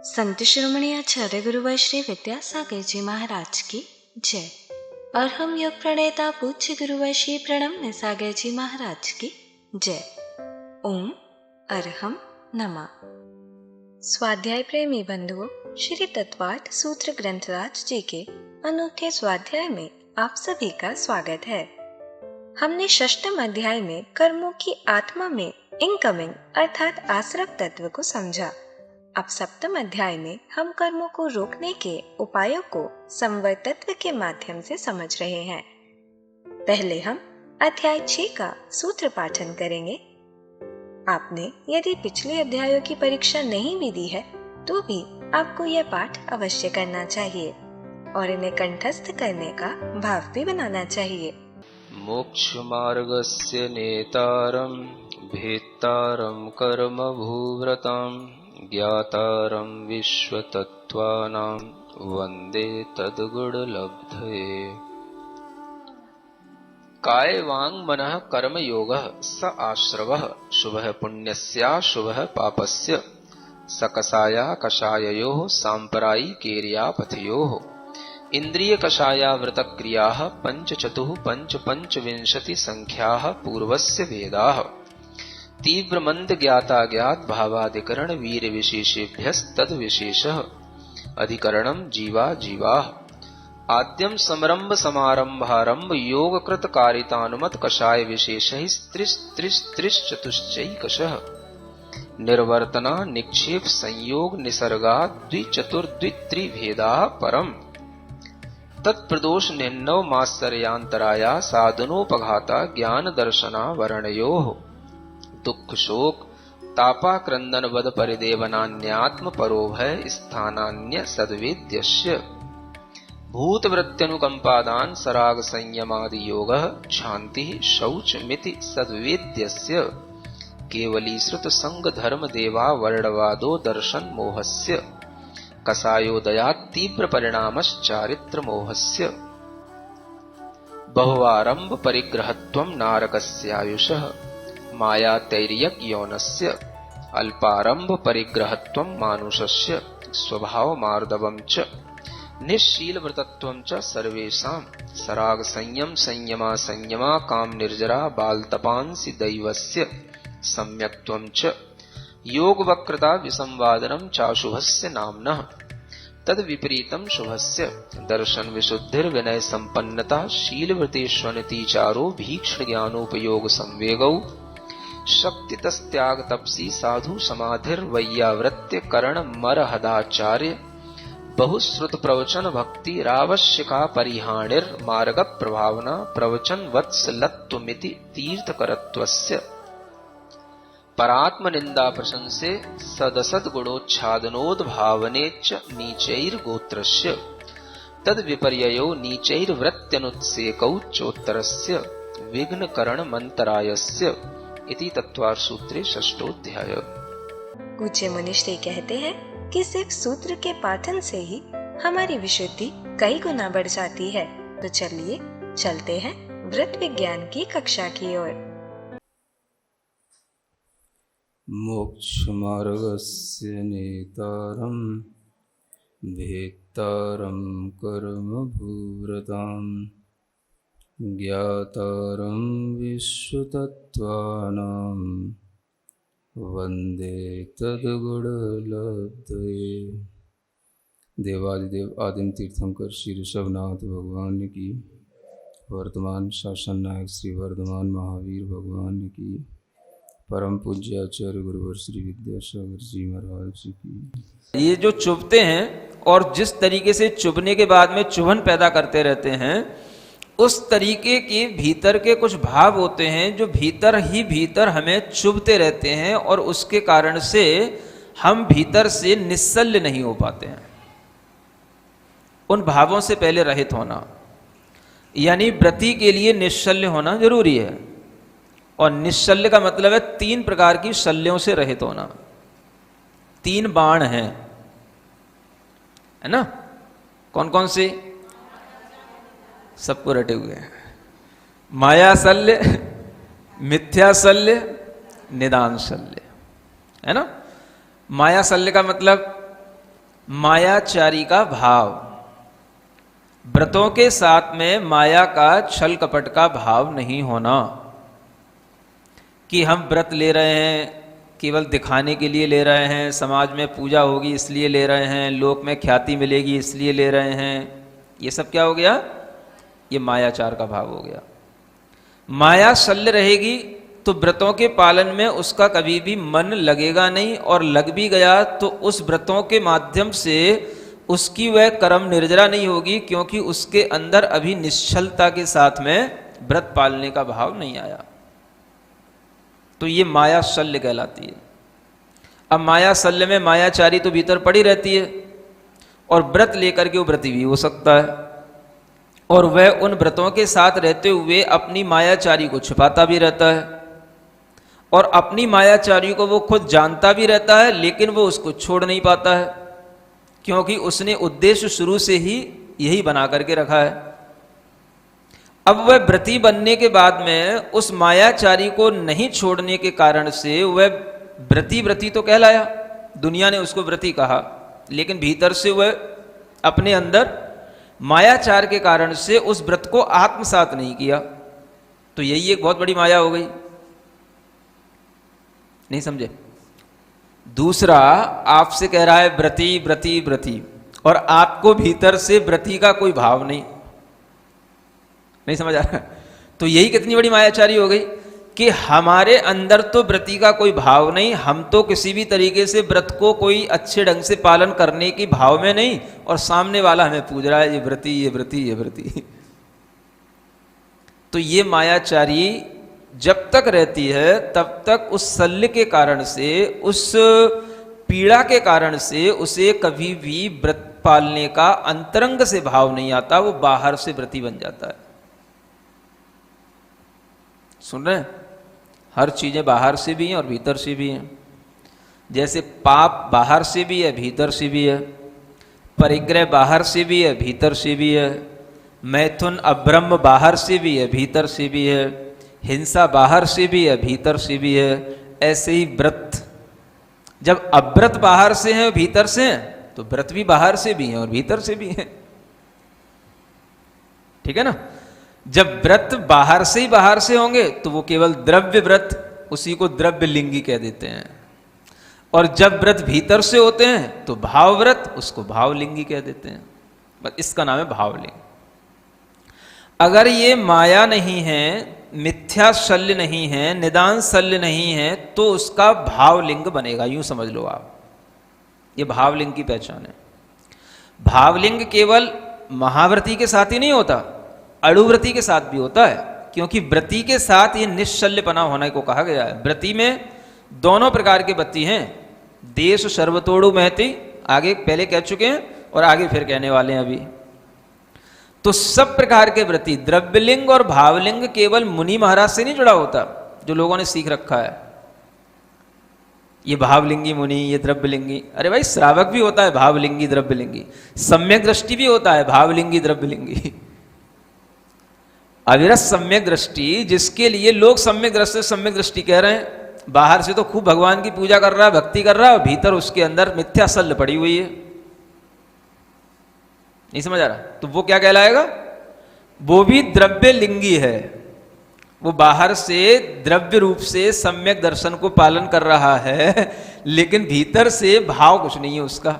संत शिरोमणि आचार्य गुरुवर श्री विद्यासागर जी महाराज की जय। और हम योग प्रणेता पूज्य गुरुवर श्री प्रणम्य सागर जी महाराज की जय। ओम अरहम नमः। स्वाध्याय प्रेमी बंधुओं, श्री तत्वार्थ सूत्र ग्रंथराज जी के अनूठे स्वाध्याय में आप सभी का स्वागत है। हमने षष्ठम अध्याय में कर्मों की आत्मा में इनकमिंग अर्थात आश्रव तत्व को समझा। अब सप्तम अध्याय में हम कर्मों को रोकने के उपायों को संवर तत्व के माध्यम से समझ रहे हैं। पहले हम अध्याय 6 का सूत्र पाठन करेंगे। आपने यदि पिछले अध्यायों की परीक्षा नहीं भी दी है तो भी आपको यह पाठ अवश्य करना चाहिए और इन्हें कंठस्थ करने का भाव भी बनाना चाहिए। मोक्ष मार्गस्य नेतारं भेत्तारं कर्म भूव्रतां ज्ञातारं विश्वतत्त्वानां वन्दे तद्गुणलब्धये। काय वाङ् मनः कर्म योगः स आश्रवः शुभः पुण्यस्य शुभः पापस्य सकसाया कषाययोः साम्प्रदायिकेर्यापथयोः इंद्रिय कषायावृत क्रियाः पंचचतुः पंचविंशति संख्याः पूर्वस्य वेदाः तीव्र मंद ज्ञाता ज्ञात भावाधिकरण वीर विशेषेभ्यस्तद विशेषः अधिकरणं जीवा जीवाः आद्यं समरंभ समारंभारंभ योग कृत कारितानुमत कषाय विशेषैः त्रिश्चतुश्चैकशः निर्वर्तना निक्षेप संयोग निसर्गा द्विचतुर्द्वित्रिभेदाः परम् तत्प्रदोष निन्नव मात्सर्यांतराया साधनोपघाता ज्ञान दर्शना वर्णयोः दुख शोक तापा क्रंदन वद परिदेवनान्यात्म परोभय स्थानान्य सद्वेद्यस्य भूतवृत्त्यनुकंपादान सराग संयमादि योगः शांति शौच मिति सद्वेद्यस्य केवली श्रुत संग धर्म देवा वर्णवादो दर्शन मोहस्य कसायोदयात् तीव्र परिणामश्चारित्र मोहस्य बहुवारंभ परिग्रहत्वं नारकस्यायुषः माया तैर्यक यौनस्य अल्पारंभ परिग्रहत्वं मानुषस्य स्वभाव मार्दवं च निश्शील व्रतत्वं च सर्वेषां सराग संयमा संयमा काम निर्जरा बालतपांसि दैवस्य सम्यक्त्वं च योग वक्रता विसंवादनम चाशुभस्य नाम्नः तद विपरीतम शुभस्य दर्शन विशुद्धिर विनय संपन्नता शील व्रतेष्वनतिचारो भीक्ष्ण ज्ञानोपयोग संवेगौ शक्ति तस्त्याग तपसी साधु समाधिर वैयावृत्य करण मरहदाचार्य बहुश्रुत प्रवचन भक्ति रावश्यका परिहाणिर मार्ग प्रभावना प्रवचन वत्सलत्वमिति तीर्थकरत्वस्य परात्म निंदा प्रशंसे सदसद गुणोच्छादनोद भावने च नीचैर्गोत्रस्य तद विपर्ययो नीचैर्वृत्त्यनुत्सेकौ चोत्तरस्य विघ्न करण मंतरायस्य इति तत्वार्थ सूत्रे षष्ठोध्याय। पूज्य मुनिश्री कहते हैं कि सिर्फ सूत्र के पाठन से ही हमारी विशुद्धि कई गुना बढ़ जाती है। तो चलिए चलते हैं वृत्त विज्ञान की कक्षा की ओर। मोक्ष मार्गस्य नेतारं भेत्तारं कर्म भूव्रतां ज्ञातारं विश्वतत्त्वानां वन्दे तद्गुणलब्धये। देवादिदेव आदिम तीर्थंकर श्री ऋषभनाथ भगवान की, वर्तमान शासन नायक श्री वर्धमान महावीर भगवान की, परम पूज्य आचार्य गुरुवर श्री विद्यासागर जी महाराज की। ये जो चुभते हैं और जिस तरीके से चुभने के बाद में चुभन पैदा करते रहते हैं, उस तरीके के भीतर के कुछ भाव होते हैं जो भीतर ही भीतर हमें चुभते रहते हैं और उसके कारण से हम भीतर से निश्चल्य नहीं हो पाते हैं। उन भावों से पहले रहित होना, यानी व्रति के लिए निश्चल्य होना जरूरी है। और निश्चल्य का मतलब है 3 प्रकार की शल्यों से रहित होना। 3 बाण हैं, है ना? कौन कौन से? सबको रटे हुए हैं। माया शल्य, मिथ्या शल्य, निदान शल्य, है ना? माया शल्य का मतलब मायाचारी का भाव, व्रतों के साथ में माया का छल कपट का भाव नहीं होना कि हम व्रत ले रहे हैं केवल दिखाने के लिए ले रहे हैं, समाज में पूजा होगी इसलिए ले रहे हैं, लोक में ख्याति मिलेगी इसलिए ले रहे हैं। ये सब क्या हो गया? ये मायाचार का भाव हो गया। माया शल्य रहेगी तो व्रतों के पालन में उसका कभी भी मन लगेगा नहीं, और लग भी गया तो उस व्रतों के माध्यम से उसकी वह कर्म निर्जरा नहीं होगी, क्योंकि उसके अंदर अभी निश्चलता के साथ में व्रत पालने का भाव नहीं आया। तो ये माया शल्य कहलाती है। अब माया शल्य में मायाचारी तो भीतर पड़ी रहती है, और व्रत लेकर के वो व्रती भी हो सकता है, और वह उन व्रतों के साथ रहते हुए अपनी मायाचारी को छिपाता भी रहता है, और अपनी मायाचारी को वो खुद जानता भी रहता है, लेकिन वो उसको छोड़ नहीं पाता है, क्योंकि उसने उद्देश्य शुरू से ही यही बना करके रखा है। अब वह व्रती बनने के बाद में उस मायाचारी को नहीं छोड़ने के कारण से वह व्रती तो कहलाया, दुनिया ने उसको व्रती कहा, लेकिन भीतर से वह अपने अंदर मायाचार के कारण से उस व्रत को आत्मसात नहीं किया। तो यही एक बहुत बड़ी माया हो गई। नहीं समझे? दूसरा आपसे कह रहा है व्रती, और आपको भीतर से व्रती का कोई भाव नहीं समझ आ रहा? तो यही कितनी बड़ी मायाचारी हो गई कि हमारे अंदर तो व्रती का कोई भाव नहीं, हम तो किसी भी तरीके से व्रत को कोई अच्छे ढंग से पालन करने की भाव में नहीं, और सामने वाला हमें पूज रहा है ये व्रती। तो ये मायाचारी जब तक रहती है तब तक उस शल्य के कारण से, उस पीड़ा के कारण से उसे कभी भी व्रत पालने का अंतरंग से भाव नहीं आता, वो बाहर से व्रती बन जाता है। सुन रहे हैं? हर चीजें बाहर से भी हैं और भीतर से भी हैं। जैसे पाप बाहर से भी है भीतर से भी है, परिग्रह बाहर से भी है भीतर से भी है, मैथुन अब्रह्म बाहर से भी है भीतर से भी है, हिंसा बाहर से भी है भीतर से भी है। ऐसे ही व्रत, जब अव्रत बाहर से है भीतर से है, तो व्रत भी बाहर से भी है और भीतर से भी है। ठीक है ना? जब व्रत बाहर से ही बाहर से होंगे तो वो केवल द्रव्य व्रत, उसी को द्रव्य लिंगी कह देते हैं, और जब व्रत भीतर से होते हैं तो भाव व्रत, उसको भावलिंगी कह देते हैं। बस इसका नाम है भावलिंग। अगर ये माया नहीं है, मिथ्या शल्य नहीं है, निदान शल्य नहीं है, तो उसका भावलिंग बनेगा। यूं समझ लो आप, ये भावलिंग की पहचान है। भावलिंग केवल महाव्रती के साथ ही नहीं होता, अड़ुव्रती के साथ भी होता है, क्योंकि व्रती के साथ ये निश्चल्यपना होने को कहा गया है। व्रती में दोनों प्रकार के व्रती हैं, देश सर्वतोड़ु महति, आगे पहले कह चुके हैं और आगे फिर कहने वाले हैं अभी। तो सब प्रकार के व्रती, द्रव्यलिंग और भावलिंग केवल मुनि महाराज से नहीं जुड़ा होता, जो लोगों ने सीख रखा है ये भावलिंगी मुनि, ये द्रव्यलिंगी। अरे भाई, श्रावक भी होता है भावलिंगी द्रव्यलिंगी, सम्यक दृष्टि भी होता है भावलिंगी द्रव्यलिंगी। अविरत सम्यक दृष्टि, जिसके लिए लोग सम्यक दृष्टि कह रहे हैं, बाहर से तो खूब भगवान की पूजा कर रहा है, भक्ति कर रहा है, और भीतर उसके अंदर मिथ्या शल्य पड़ी हुई है। नहीं समझ आ रहा? तो वो क्या कहलाएगा? वो भी द्रव्य लिंगी है। वो बाहर से द्रव्य रूप से सम्यक दर्शन को पालन कर रहा है, लेकिन भीतर से भाव कुछ नहीं है उसका।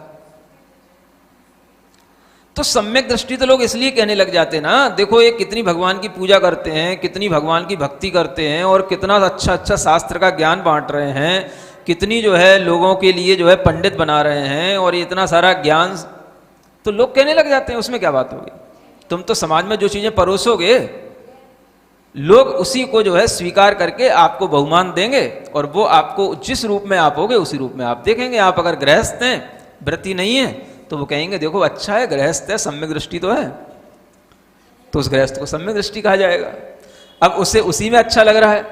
तो सम्यक दृष्टि तो लोग इसलिए कहने लग जाते हैं ना, देखो ये कितनी भगवान की पूजा करते हैं, कितनी भगवान की भक्ति करते हैं, और कितना अच्छा शास्त्र का ज्ञान बांट रहे हैं, कितनी जो है लोगों के लिए जो है पंडित बना रहे हैं, और इतना सारा ज्ञान, तो लोग कहने लग जाते हैं उसमें क्या बात होगी। तुम तो समाज में जो चीजें परोसोगे, लोग उसी को जो है स्वीकार करके आपको बहुमान देंगे, और वो आपको जिस रूप में आप होगे उसी रूप में आप देखेंगे। आप अगर गृहस्थ हैं, व्रती नहीं है, तो वो कहेंगे देखो अच्छा है, गृहस्थ है, सम्यक दृष्टि तो है, तो उस गृहस्थ को सम्यक दृष्टि कहा जाएगा। अब उसे उसी में अच्छा लग रहा है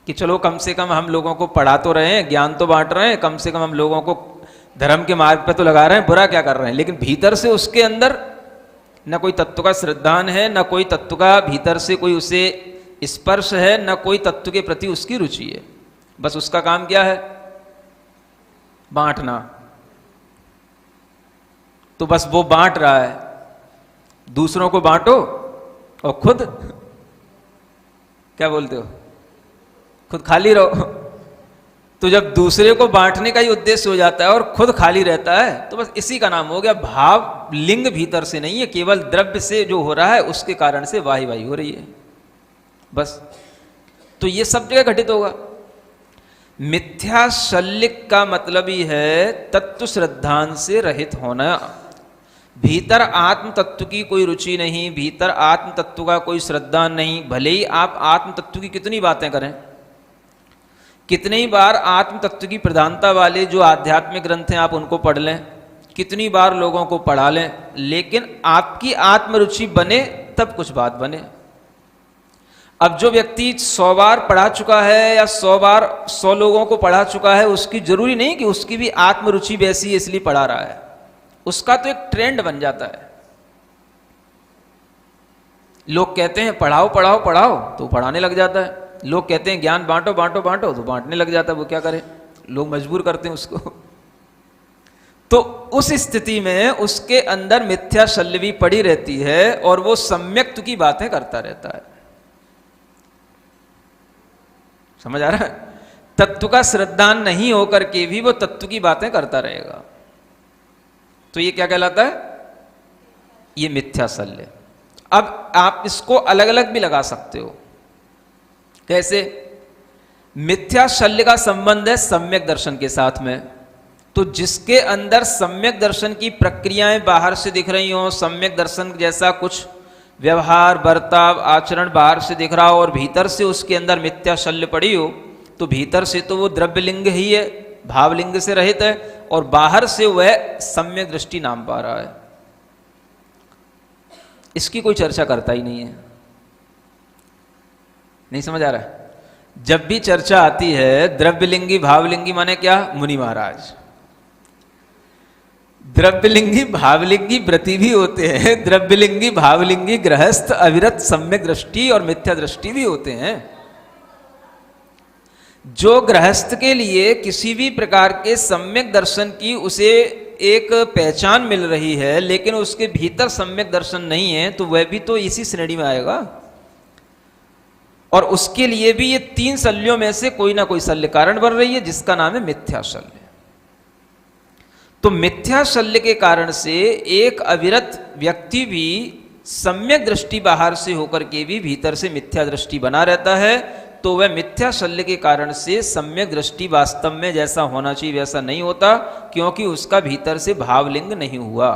कि चलो कम से कम हम लोगों को पढ़ा तो रहे हैं, ज्ञान तो बांट रहे हैं, कम से कम हम लोगों को धर्म के मार्ग पे तो लगा रहे हैं, बुरा क्या कर रहे हैं। लेकिन भीतर से उसके अंदर न कोई तत्व का श्रद्धान है, न कोई तत्व का भीतर से कोई उसे स्पर्श है, न कोई तत्व के प्रति उसकी रुचि है। बस उसका काम क्या है? बांटना। तो बस वो बांट रहा है, दूसरों को बांटो और खुद क्या बोलते हो, खुद खाली रहो। तो जब दूसरे को बांटने का ही उद्देश्य हो जाता है और खुद खाली रहता है, तो बस इसी का नाम हो गया भाव। लिंग भीतर से नहीं है, केवल द्रव्य से जो हो रहा है उसके कारण से वाही वाही हो रही है बस। तो ये सब जगह घटित होगा। मिथ्या शल्य का मतलब ही है तत्व श्रद्धान से रहित होना। भीतर आत्म तत्व की कोई रुचि नहीं, भीतर आत्म तत्व का कोई श्रद्धा नहीं। भले ही आप आत्म तत्व की कितनी बातें करें, कितनी बार आत्म तत्व की प्रधानता वाले जो आध्यात्मिक ग्रंथ हैं आप उनको पढ़ लें, कितनी बार लोगों को पढ़ा लें, लेकिन आपकी आत्मरुचि बने तब कुछ बात बने। अब जो व्यक्ति 100 बार पढ़ा चुका है या 100 बार 100 लोगों को पढ़ा चुका है, उसकी जरूरी नहीं कि उसकी भी आत्मरुचि वैसी है इसलिए पढ़ा रहा है। उसका तो एक ट्रेंड बन जाता है। लोग कहते हैं पढ़ाओ पढ़ाओ पढ़ाओ, तो पढ़ाने लग जाता है। लोग कहते हैं ज्ञान बांटो बांटो बांटो, तो बांटने लग जाता है। वो क्या करे, लोग मजबूर करते हैं उसको। तो उस स्थिति में उसके अंदर मिथ्या शल्य भी पड़ी रहती है और वो सम्यक्त की बातें करता रहता है। समझ आ रहा है? तत्व का श्रद्धान नहीं होकर के भी वो तत्व की बातें करता रहेगा। तो ये क्या कहलाता है? ये मिथ्या शल्य। अब आप इसको अलग अलग भी लगा सकते हो। कैसे? मिथ्या शल्य का संबंध है सम्यक दर्शन के साथ में। तो जिसके अंदर सम्यक दर्शन की प्रक्रियाएं बाहर से दिख रही हो, सम्यक दर्शन जैसा कुछ व्यवहार बर्ताव आचरण बाहर से दिख रहा हो और भीतर से उसके अंदर मिथ्या शल्य पड़ी हो, तो भीतर से तो वो द्रव्य लिंग ही है, भावलिंग से रहित है, और बाहर से वह सम्यक दृष्टि नाम पा रहा है। इसकी कोई चर्चा करता ही नहीं है। नहीं समझ आ रहा है? जब भी चर्चा आती है द्रव्यलिंगी भावलिंगी माने क्या? मुनि महाराज द्रव्यलिंगी भावलिंगी व्रती भी होते हैं, द्रव्यलिंगी भावलिंगी गृहस्थ अविरत सम्यक दृष्टि और मिथ्या दृष्टि भी होते हैं। जो गृहस्थ के लिए किसी भी प्रकार के सम्यक दर्शन की उसे एक पहचान मिल रही है, लेकिन उसके भीतर सम्यक दर्शन नहीं है, तो वह भी तो इसी श्रेणी में आएगा। और उसके लिए भी ये 3 शल्यों में से कोई ना कोई शल्य कारण बन रही है, जिसका नाम है मिथ्या शल्य। तो मिथ्या शल्य के कारण से एक अविरत व्यक्ति भी सम्यक दृष्टि बाहर से होकर के भी भीतर से मिथ्या दृष्टि बना रहता है। तो वह मिथ्या शल्य के कारण से सम्यक दृष्टि वास्तव में जैसा होना चाहिए वैसा नहीं होता, क्योंकि उसका भीतर से भावलिंग नहीं हुआ।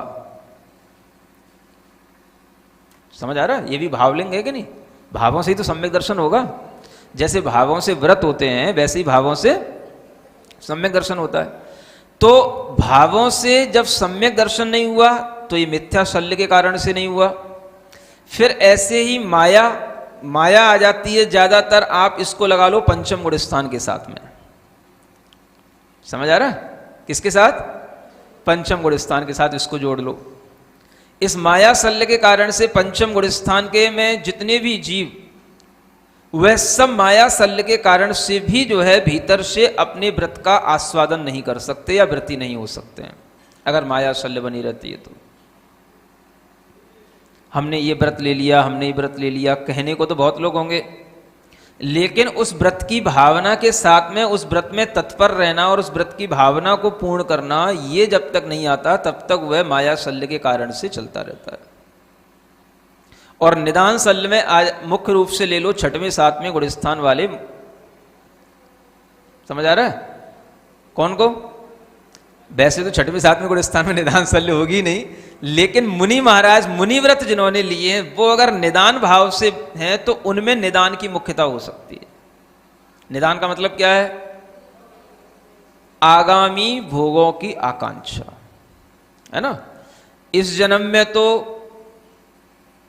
समझ आ रहा है? ये भी भावलिंग है कि नहीं? भावों से ही तो सम्यक दर्शन होगा। जैसे भावों से व्रत होते हैं, वैसे ही भावों से सम्यक दर्शन होता है। तो भावों से जब सम्यक दर्शन नहीं हुआ तो ये मिथ्या शल्य के कारण से नहीं हुआ। फिर ऐसे ही माया आ जाती है। ज्यादातर आप इसको लगा लो पंचम गुण स्थान के साथ में। समझ आ रहा है? किसके साथ? पंचम गुण स्थान के साथ इसको जोड़ लो। इस माया शल्य के कारण से पंचम गुण स्थान के में जितने भी जीव, वह सब माया शल्य के कारण से भी जो है भीतर से अपने व्रत का आस्वादन नहीं कर सकते या व्रती नहीं हो सकते हैं, अगर माया शल्य बनी रहती है। तो हमने ये व्रत ले लिया, हमने ये व्रत ले लिया, कहने को तो बहुत लोग होंगे, लेकिन उस व्रत की भावना के साथ में उस व्रत में तत्पर रहना और उस व्रत की भावना को पूर्ण करना, ये जब तक नहीं आता तब तक वह माया शल्य के कारण से चलता रहता है। और निदान शल्य में आज मुख्य रूप से ले लो 6वें 7वें गुणस्थान वाले। समझ आ रहा है? कौन को? वैसे तो 6वें 7वें गुणस्थान में निदान शल्य होगी नहीं, लेकिन मुनि महाराज मुनि व्रत जिन्होंने लिए हैं वो अगर निदान भाव से हैं तो उनमें निदान की मुख्यता हो सकती है। निदान का मतलब क्या है? आगामी भोगों की आकांक्षा, है ना? इस जन्म में तो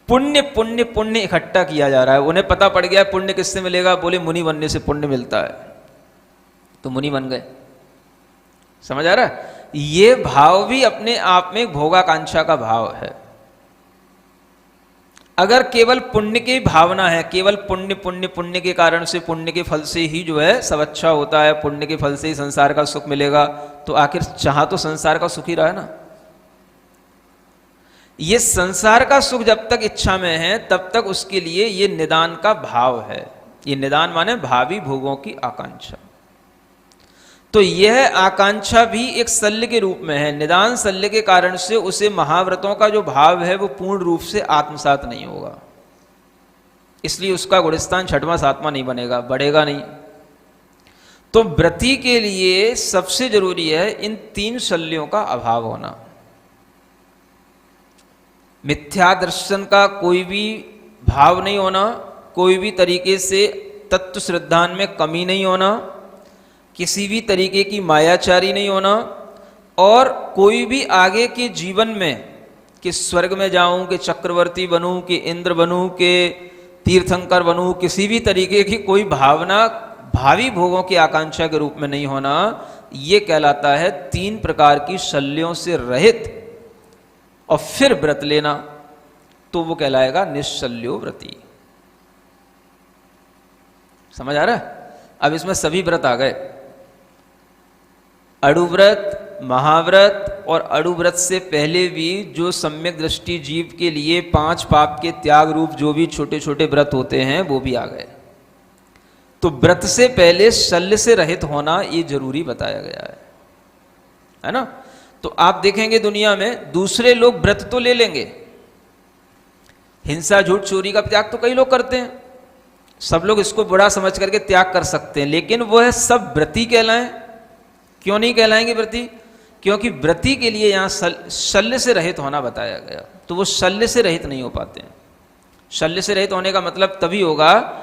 पुण्य पुण्य पुण्य इकट्ठा किया जा रहा है। उन्हें पता पड़ गया पुण्य किससे मिलेगा, बोले मुनि बनने से पुण्य मिलता है, तो मुनि बन गए। समझ आ रहा है? ये भाव भी अपने आप में भोगाकांक्षा का भाव है। अगर केवल पुण्य की भावना है, केवल पुण्य पुण्य पुण्य के कारण से, पुण्य के फल से ही जो है सब अच्छा होता है, पुण्य के फल से ही संसार का सुख मिलेगा, तो आखिर चाह तो संसार का सुख ही रहा है ना। ये संसार का सुख जब तक इच्छा में है तब तक उसके लिए ये निदान का भाव है। ये निदान माने भावी भोगों की आकांक्षा। तो यह आकांक्षा भी एक शल्य के रूप में है। निदान शल्य के कारण से उसे महाव्रतों का जो भाव है वो पूर्ण रूप से आत्मसात नहीं होगा, इसलिए उसका गुणस्थान छठवां सातवां नहीं बनेगा, बढ़ेगा नहीं। तो व्रती के लिए सबसे जरूरी है इन तीन शल्यों का अभाव होना। मिथ्या दर्शन का कोई भी भाव नहीं होना, कोई भी तरीके से तत्व श्रद्धान में कमी नहीं होना, किसी भी तरीके की मायाचारी नहीं होना, और कोई भी आगे के जीवन में कि स्वर्ग में जाऊं, कि चक्रवर्ती बनूं, कि इंद्र बनूं, कि तीर्थंकर बनूं, किसी भी तरीके की कोई भावना भावी भोगों की आकांक्षा के रूप में नहीं होना। ये कहलाता है तीन प्रकार की शल्यों से रहित और फिर व्रत लेना, तो वो कहलाएगा निश्शल्यो व्रती। समझ आ रहा है? अब इसमें सभी व्रत आ गए, अड़ुव्रत, महाव्रत और अड़ुव्रत से पहले भी जो सम्यक दृष्टि जीव के लिए 5 पाप के त्याग रूप जो भी छोटे छोटे व्रत होते हैं वो भी आ गए। तो व्रत से पहले शल्य से रहित होना ये जरूरी बताया गया है ना? तो आप देखेंगे दुनिया में दूसरे लोग व्रत तो ले लेंगे, हिंसा झूठ चोरी का त्याग तो कई लोग करते हैं, सब लोग इसको बुरा समझ करके त्याग कर सकते हैं, लेकिन वह सब व्रती कहलाएं? क्यों नहीं कहलाएंगे व्रती? क्योंकि व्रती के लिए यहां शल्य से रहित होना बताया गया, तो वो शल्य से रहित नहीं हो पाते हैं। शल्य से रहित होने का मतलब तभी होगा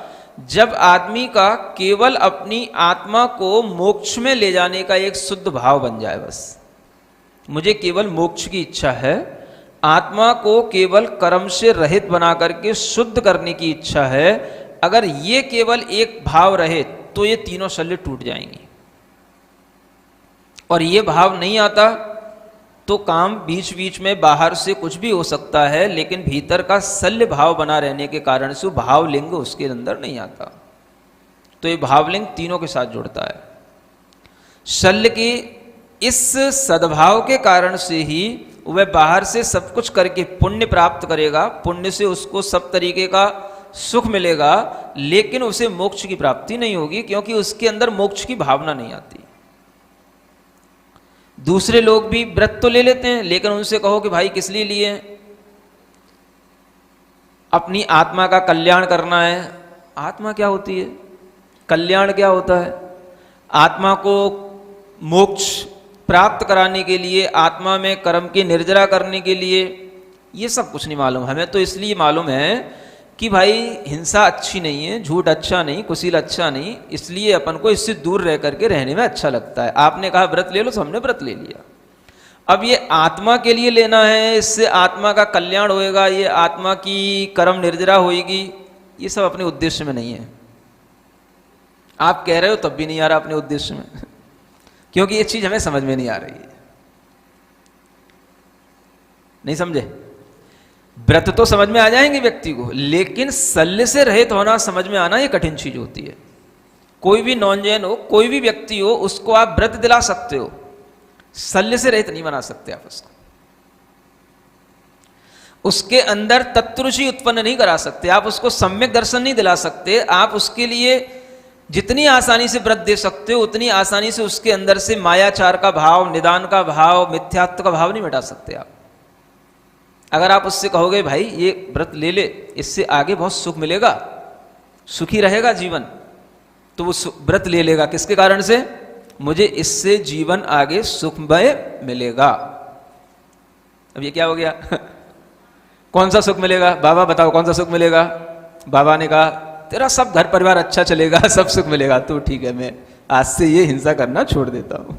जब आदमी का केवल अपनी आत्मा को मोक्ष में ले जाने का एक शुद्ध भाव बन जाए। बस मुझे केवल मोक्ष की इच्छा है, आत्मा को केवल कर्म से रहित बना करके शुद्ध करने की इच्छा है। अगर ये केवल एक भाव रहे तो ये तीनों शल्य टूट जाएंगी, और ये भाव नहीं आता तो काम बीच बीच में बाहर से कुछ भी हो सकता है, लेकिन भीतर का शल्य भाव बना रहने के कारण से भावलिंग उसके अंदर नहीं आता। तो ये भावलिंग तीनों के साथ जुड़ता है। शल्य के इस सद्भाव के कारण से ही वह बाहर से सब कुछ करके पुण्य प्राप्त करेगा, पुण्य से उसको सब तरीके का सुख मिलेगा, लेकिन उसे मोक्ष की प्राप्ति नहीं होगी, क्योंकि उसके अंदर मोक्ष की भावना नहीं आती। दूसरे लोग भी व्रत तो ले लेते हैं, लेकिन उनसे कहो कि भाई किस लिए लिए? अपनी आत्मा का कल्याण करना है। आत्मा क्या होती है? कल्याण क्या होता है? आत्मा को मोक्ष प्राप्त कराने के लिए, आत्मा में कर्म की निर्जरा करने के लिए, ये सब कुछ नहीं मालूम। हमें तो इसलिए मालूम है कि भाई हिंसा अच्छी नहीं है, झूठ अच्छा नहीं, कुशील अच्छा नहीं, इसलिए अपन को इससे दूर रह करके रहने में अच्छा लगता है। आपने कहा व्रत ले लो तो हमने व्रत ले लिया। अब ये आत्मा के लिए लेना है, इससे आत्मा का कल्याण होएगा, ये आत्मा की कर्म निर्जरा होएगी, ये सब अपने उद्देश्य में नहीं है। आप कह रहे हो तब भी नहीं आ रहा अपने उद्देश्य में, क्योंकि ये चीज हमें समझ में नहीं आ रही है। नहीं समझे? व्रत तो समझ में आ जाएंगे व्यक्ति को, लेकिन शल्य से रहित होना समझ में आना ये कठिन चीज होती है। कोई भी नॉन जैन हो, कोई भी व्यक्ति हो, उसको आप व्रत दिला सकते हो, शल्य से रहित नहीं बना सकते आप उसको। उसके अंदर तत्वरुचि उत्पन्न नहीं करा सकते आप, उसको सम्यक दर्शन नहीं दिला सकते आप। उसके लिए जितनी आसानी से व्रत दे सकते हो, उतनी आसानी से उसके अंदर से मायाचार का भाव, निदान का भाव, मिथ्यात्व का भाव नहीं मिटा सकते आप। अगर आप उससे कहोगे भाई ये व्रत ले ले, इससे आगे बहुत सुख मिलेगा, सुखी रहेगा जीवन, तो वो व्रत ले लेगा। किसके कारण से? मुझे इससे जीवन आगे सुखमय मिलेगा। अब ये क्या हो गया? कौन सा सुख मिलेगा? बाबा बताओ कौन सा सुख मिलेगा? बाबा ने कहा तेरा सब घर परिवार अच्छा चलेगा, सब सुख मिलेगा। तो ठीक है, मैं आज से ये हिंसा करना छोड़ देता हूं।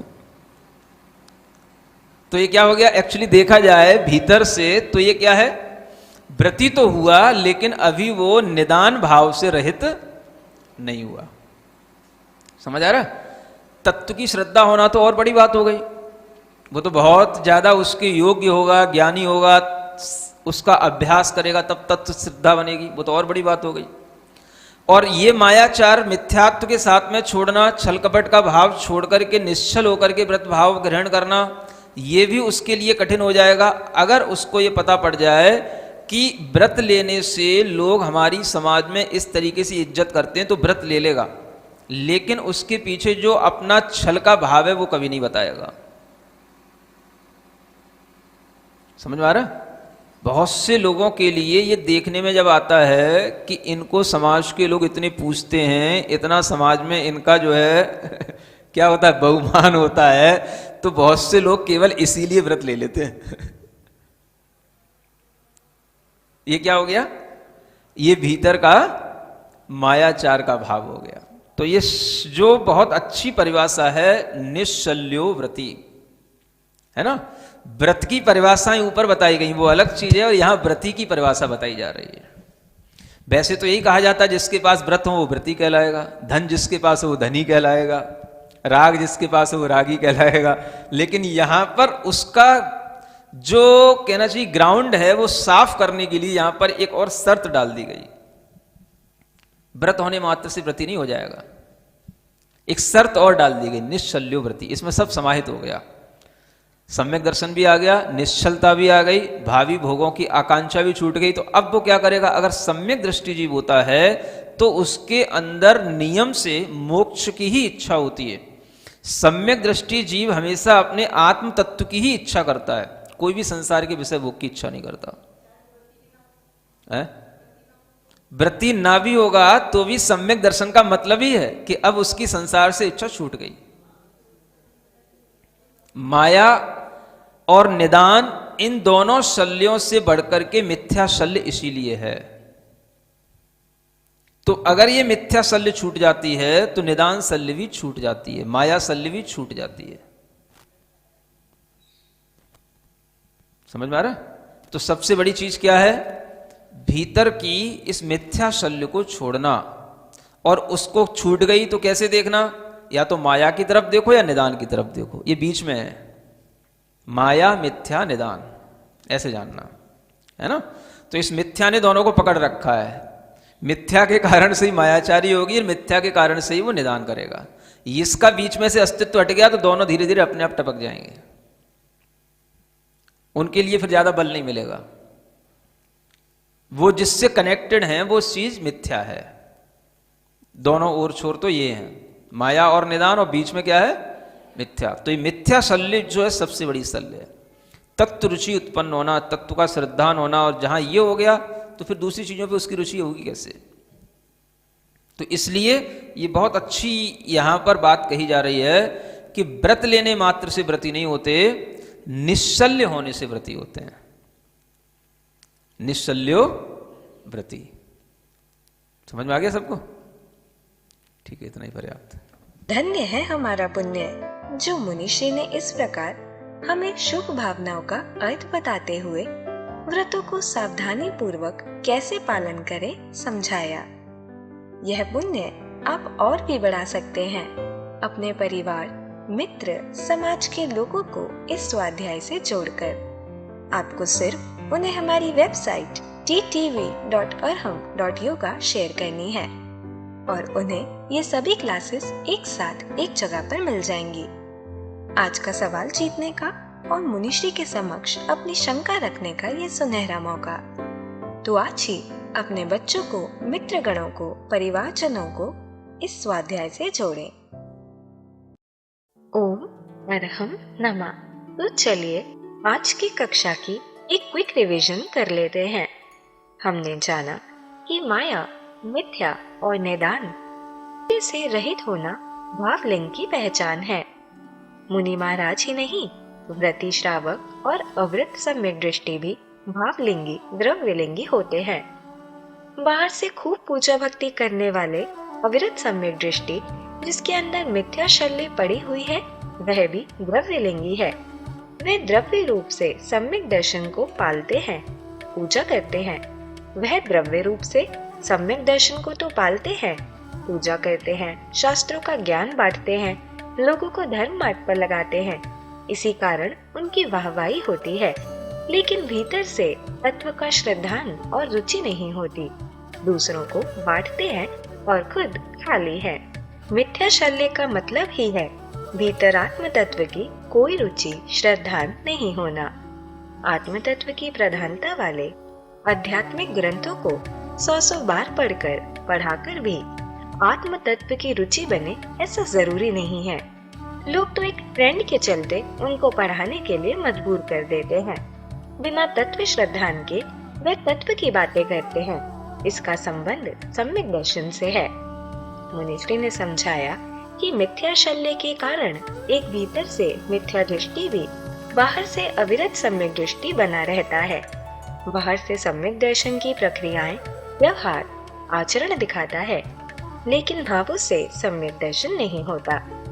तो ये क्या हो गया? एक्चुअली देखा जाए भीतर से तो ये क्या है? व्रती तो हुआ, लेकिन अभी वो निदान भाव से रहित नहीं हुआ। समझ आ रहा? तत्व की श्रद्धा होना तो और बड़ी बात हो गई, वो तो बहुत ज्यादा उसके योग्य होगा, ज्ञानी होगा, उसका अभ्यास करेगा तब तत्व श्रद्धा बनेगी, वो तो और बड़ी बात हो गई। और ये मायाचार मिथ्यात्व के साथ में छोड़ना, छल कपट का भाव छोड़ करके निश्चल होकर के व्रत भाव ग्रहण करना, ये भी उसके लिए कठिन हो जाएगा। अगर उसको ये पता पड़ जाए कि व्रत लेने से लोग हमारी समाज में इस तरीके से इज्जत करते हैं तो व्रत ले लेगा, लेकिन उसके पीछे जो अपना छल का भाव है वो कभी नहीं बताएगा। समझ में आ रहा है? बहुत से लोगों के लिए ये देखने में जब आता है कि इनको समाज के लोग इतने पूछते हैं, इतना समाज में इनका जो है क्या होता है, बहुमान होता है, तो बहुत से लोग केवल इसीलिए व्रत ले लेते हैं। ये क्या हो गया? ये भीतर का मायाचार का भाव हो गया। तो ये जो बहुत अच्छी परिभाषा है निश्चल्यो व्रती, है ना। व्रत की परिभाषाएं ऊपर बताई गई, वो अलग चीज है, और यहां व्रती की परिभाषा बताई जा रही है। वैसे तो यही कहा जाता है जिसके पास व्रत हो वो व्रती कहलाएगा, धन जिसके पास हो वो धनी कहलाएगा, राग जिसके पास हो वो रागी कहलाएगा। लेकिन यहां पर उसका जो कहना चाहिए ग्राउंड है वो साफ करने के लिए यहां पर एक और शर्त डाल दी गई। व्रत होने मात्र से व्रती नहीं हो जाएगा, एक शर्त और डाल दी गई, निश्चल्यो व्रती। इसमें सब समाहित हो गया, सम्यक दर्शन भी आ गया, निश्चलता भी आ गई, भावी भोगों की आकांक्षा भी छूट गई। तो अब वो क्या करेगा? अगर सम्यक दृष्टि जीव होता है तो उसके अंदर नियम से मोक्ष की ही इच्छा होती है। सम्यक दृष्टि जीव हमेशा अपने आत्म तत्व की ही इच्छा करता है, कोई भी संसार के विषय भोग की इच्छा नहीं करता है। व्रती ना भी होगा तो भी सम्यक दर्शन का मतलब ही है कि अब उसकी संसार से इच्छा छूट गई। माया और निदान इन दोनों शल्यों से बढ़कर के मिथ्या शल्य इसीलिए है। तो अगर ये मिथ्या शल्य छूट जाती है तो निदान शल्य भी छूट जाती है, माया शल्य भी छूट जाती है। समझ में आ रहा है? तो सबसे बड़ी चीज क्या है? भीतर की इस मिथ्या शल्य को छोड़ना। और उसको छूट गई तो कैसे देखना? या तो माया की तरफ देखो या निदान की तरफ देखो, ये बीच में है। माया मिथ्या निदान, ऐसे जानना है ना। तो इस मिथ्या ने दोनों को पकड़ रखा है। मिथ्या के कारण से ही मायाचारी होगी और मिथ्या के कारण से ही वो निदान करेगा। इसका बीच में से अस्तित्व हट गया तो दोनों धीरे धीरे अपने आप टपक जाएंगे, उनके लिए फिर ज्यादा बल नहीं मिलेगा। वो जिससे कनेक्टेड हैं वो चीज मिथ्या है। दोनों ओर छोर तो ये हैं, माया और निदान, और बीच में क्या है? मिथ्या। तो ये मिथ्या शल्य जो है सबसे बड़ी शल्य है। तत्व रुचि उत्पन्न होना, तत्व का श्रद्धान होना, और जहां ये हो गया तो फिर दूसरी चीजों पे उसकी रुचि होगी कैसे? तो इसलिए ये बहुत अच्छी यहां पर बात कही जा रही है कि व्रत लेने मात्र से व्रती नहीं होते, निश्चल्य होने से व्रती होते हैं। निश्चल्यो व्रती। समझ में आ गया सबको? ठीक है, इतना ही पर्याप्त। धन्य है हमारा पुण्य जो मुनिश्री ने इस प्रकार हमें शुभ भावनाओं का अर्थ बताते हुए व्रतों को सावधानी पूर्वक कैसे पालन करें समझाया। यह पुण्य आप और भी बढ़ा सकते हैं अपने परिवार, मित्र, समाज के लोगों को इस स्वाध्याय से जोड़कर। आपको सिर्फ उन्हें हमारी वेबसाइट ttv.arham.yoga शेयर करनी है और उन्हें ये सभी क्लासेस एक साथ एक जगह पर मिल जाएंगी। आज का सवाल जीतने का और मुनिश्री के समक्ष अपनी शंका रखने का ये सुनहरा मौका। तो आज ही अपने बच्चों को, मित्रगणों को, परिवारजनों को इस स्वाध्याय से जोड़ें। ओम अरहम नमः। तो चलिए आज की कक्षा की एक क्विक रिवीजन कर लेते हैं। हमने जाना कि माया, मिथ्या और निदान से रहित होना भावलिंग की पहचान है। मुनि महाराज ही नहीं, व्रती श्रावक और अवृत सम्यक दृष्टि भी भावलिंगी, द्रव्यलिंगी होते हैं। बाहर से खूब पूजा भक्ति करने वाले अविरत सम्यक दृष्टि जिसके अंदर मिथ्या शल्य पड़ी हुई है वह भी द्रव्यलिंगी है। वे द्रव्य रूप से सम्यक दर्शन को पालते हैं, पूजा करते हैं। वह द्रव्य रूप से सम्यक दर्शन को तो पालते हैं, पूजा करते हैं, शास्त्रों का ज्ञान बांटते हैं, लोगों को धर्म मार्ग पर लगाते हैं। इसी कारण उनकी वाहवाही होती है, लेकिन भीतर से तत्व का श्रद्धान और रुचि नहीं होती। दूसरों को बांटते हैं और खुद खाली है। मिथ्या शल्य का मतलब ही है भीतर आत्म तत्व की कोई रुचि श्रद्धा नहीं होना। आत्म तत्व की प्रधानता वाले आध्यात्मिक ग्रंथों को 100 बार पढ़ाकर भी आत्म तत्व की रुचि बने ऐसा जरूरी नहीं है। लोग तो एक ट्रेंड के चलते उनको पढ़ाने के लिए मजबूर कर देते हैं। बिना तत्व श्रद्धान के वे तत्व की बातें करते हैं। इसका संबंध सम्यक दर्शन से है। मुनिश्री ने समझाया कि मिथ्या शल्य के कारण एक भीतर से मिथ्या दृष्टि भी बाहर से अविरत सम्यक दृष्टि बना रहता है। बाहर से सम्यक दर्शन की प्रक्रियाएं, व्यवहार, आचरण दिखाता है, लेकिन भावों से सम्यक दर्शन नहीं होता।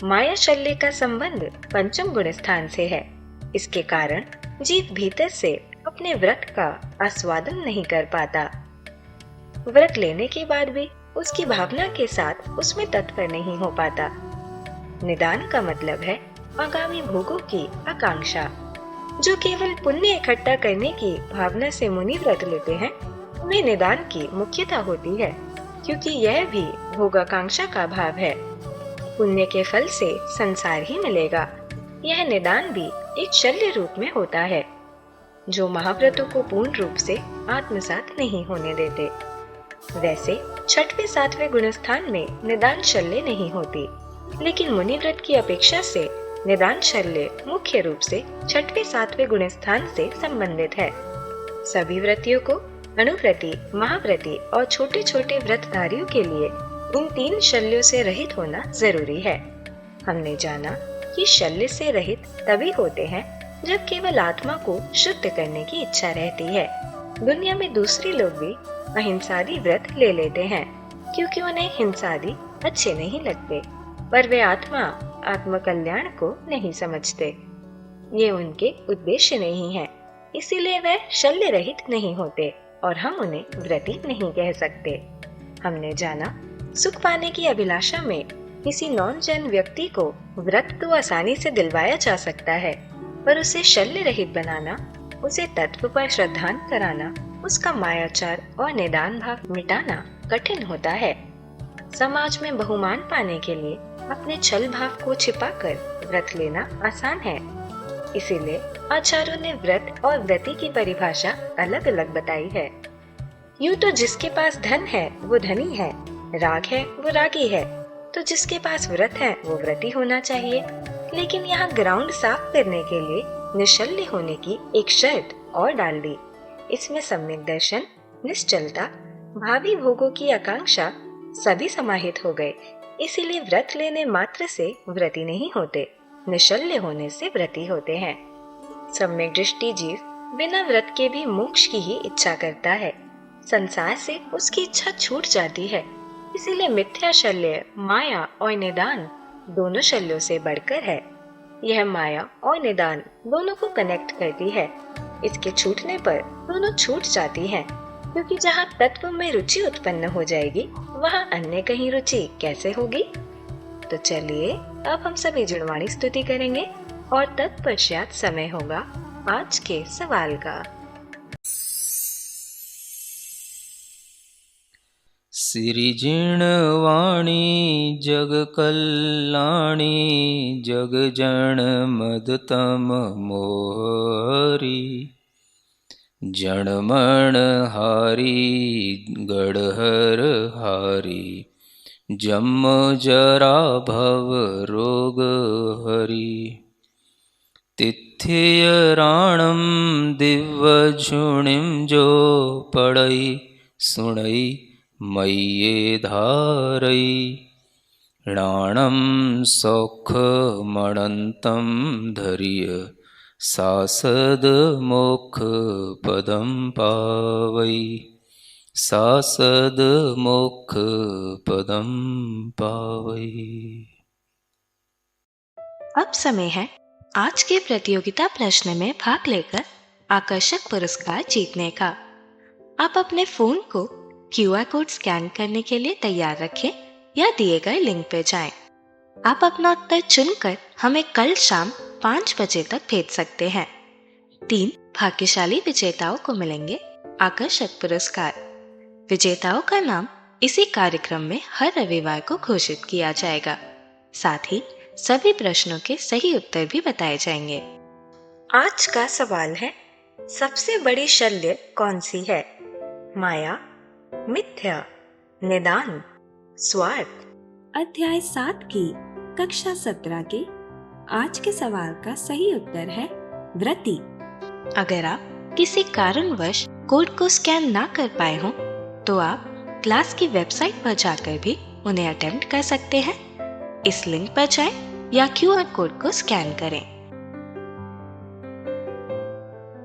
माया शल्य का संबंध पंचम गुण स्थान से है। इसके कारण जीव भीतर से अपने व्रत का आस्वादन नहीं कर पाता। व्रत लेने के बाद भी उसकी भावना के साथ उसमें तत्पर नहीं हो पाता। निदान का मतलब है आगामी भोगों की आकांक्षा। जो केवल पुण्य इकट्ठा करने की भावना से मुनि व्रत लेते हैं, उन्हें निदान की मुख्यता होती है, क्योंकि यह भी भोगाकांक्षा का भाव है। पुण्य के फल से संसार ही मिलेगा। यह निदान भी एक शल्य रूप में होता है, जो महाव्रतों को पूर्ण रूप से आत्मसात नहीं होने देते। वैसे 6वें 7वें गुणस्थान में निदान शल्य नहीं होती, लेकिन मुनि व्रत की अपेक्षा से निदान शल्य मुख्य रूप से 6वें 7वें गुणस्थान से संबंधित है। सभी व्रतियों को अनुव्रति, महाव्रति और छोटे छोटे व्रतधारियों के लिए इन 3 शल्यों से रहित होना जरूरी है। हमने जाना कि शल्य से रहित तभी होते हैं जब केवल आत्मा को शुद्ध करने की इच्छा रहती है। दुनिया में दूसरे लोग भी अहिंसादी व्रत ले लेते हैं, क्योंकि उन्हें हिंसादी अच्छे नहीं लगते, पर वे आत्म कल्याण को नहीं समझते। ये उनके उद्देश्य नहीं है, इसीलिए वे शल्य रहित नहीं होते और हम उन्हें व्रती नहीं कह सकते। हमने जाना सुख पाने की अभिलाषा में किसी नॉन जैन व्यक्ति को व्रत तो आसानी से दिलवाया जा सकता है, पर उसे शल्य रहित बनाना, उसे तत्व पर श्रद्धान कराना, उसका मायाचार और निदान भाव मिटाना कठिन होता है। समाज में बहुमान पाने के लिए अपने छल भाव को छिपाकर व्रत लेना आसान है। इसीलिए आचार्यों ने व्रत और व्रति की परिभाषा अलग अलग बताई है। यूं तो जिसके पास धन है वो धनी है, राग है वो रागी है, तो जिसके पास व्रत है वो व्रती होना चाहिए। लेकिन यहाँ ग्राउंड साफ करने के लिए निश्चल्य होने की एक शर्त और डाल दी। इसमें सम्यक दर्शन, निश्चलता, भावी भोगों की आकांक्षा सभी समाहित हो गए। इसीलिए व्रत लेने मात्र से व्रती नहीं होते, निश्चल्य होने से व्रती होते हैं। सम्यक दृष्टि जीव बिना व्रत के भी मोक्ष की ही इच्छा करता है। संसार से उसकी इच्छा छूट जाती है। इसीलिए मिथ्या शल्य माया और निदान दोनों शल्यों से बढ़कर है। यह माया और निदान दोनों को कनेक्ट करती है। इसके छूटने पर दोनों छूट जाती हैं, क्योंकि जहाँ तत्व में रुचि उत्पन्न हो जाएगी, वहाँ अन्य कहीं रुचि कैसे होगी। तो चलिए अब हम सभी जुड़वाणी स्तुति करेंगे और तत्पश्चात समय होगा आज के सवाल का। सिरिजिणवाणी जग कल्याणी जग जन मदतम मोहरी जनमण हारी गढ़हर हारी जम जरा भव रोग हरी तिथ्य राणम दिव्य झुणिम जो पड़ई सुणई मय्ये धारई राणम सौख मणंतम धर्य सासद मोक्ष पदम पावई सासद मोक्ष पदम पावई। अब समय है आज के प्रतियोगिता प्रश्न में भाग लेकर आकर्षक पुरस्कार जीतने का। आप अपने फोन को QR कोड स्कैन करने के लिए तैयार रखें या दिए गए लिंक पे जाएं। आप अपना उत्तर चुनकर हमें कल शाम 5 बजे तक भेज सकते हैं। 3 भाग्यशाली विजेताओं को मिलेंगे आकर्षक पुरस्कार। विजेताओं का नाम इसी कार्यक्रम में हर रविवार को घोषित किया जाएगा। साथ ही सभी प्रश्नों के सही उत्तर भी बताए जाएंगे। आज का सवाल है, सबसे बड़ी शल्य कौन सी है? माया, मिथ्या, निदान, स्वार्थ। अध्याय 7 की कक्षा 17 के आज के सवाल का सही उत्तर है वृत्ति। अगर आप किसी कारणवश कोड को स्कैन ना कर पाए हो तो आप क्लास की वेबसाइट पर जाकर भी उन्हें अटेम्प्ट कर सकते हैं। इस लिंक पर जाएं या QR कोड को स्कैन करें।